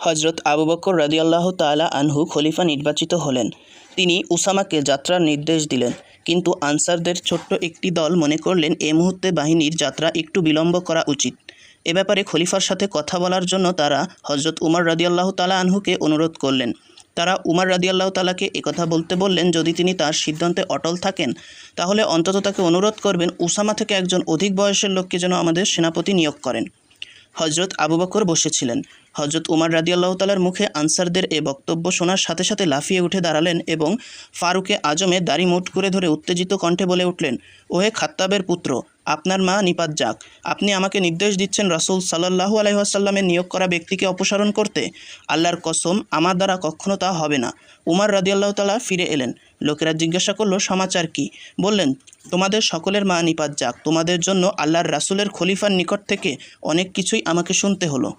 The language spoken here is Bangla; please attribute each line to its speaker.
Speaker 1: হজরত আবু বকর রাদিয়াল্লাহু তাআলা আনহু খলিফা নির্বাচিত হলেন। তিনি উসামাকে যাত্রার নির্দেশ দিলেন, কিন্তু আনসারদের ছোট্ট একটি দল মনে করলেন এ মুহূর্তে বাহিনীর যাত্রা একটু বিলম্ব করা উচিত। এ ব্যাপারে খলিফার সাথে কথা বলার জন্য তারা হজরত উমর রাদিয়াল্লাহু তাআলা আনহুকে অনুরোধ করলেন। তারা উমর রাদিয়াল্লাহু তাআলাকে একথা বলতে বললেন, যদি তিনি তার সিদ্ধান্তে অটল থাকেন তাহলে অন্তত তাকে অনুরোধ করবেন উসামা থেকে একজন অধিক বয়সের লোককে যেন আমাদের সেনাপতি নিয়োগ করেন। হজরত আবু বকর বসেছিলেন। হজরত উমর রাদিয়াল্লাহু তাআলার মুখে আনসারদের এ বক্তব্য শোনার সাথে সাথে লাফিয়ে উঠে দাঁড়ালেন এবং ফারুকে আজমে দাড়ি মুঠ করে ধরে উত্তেজিত কণ্ঠে বলে উঠলেন, ওহে খাত্তাবের পুত্র, আপনার মা নিপাত যাক। আপনি আমাকে নির্দেশ দিচ্ছেন রাসূল সাল্লাল্লাহু আলাইহি ওয়াসাল্লামের নিয়োগ করা ব্যক্তিকে অপসারণ করতে? আল্লাহর কসম, আমার দ্বারা কখনো তা হবে না। উমর রাদিয়াল্লাহু তাআলা ফিরে এলেন। লোকেরা জিজ্ঞাসা করল, সমাচার কি? বললেন, তোমাদের সকলের মা নিপাত যাক। তোমাদের জন্য আল্লাহর রাসূলের খলিফার নিকট থেকে অনেক কিছুই আমাকে শুনতে হলো।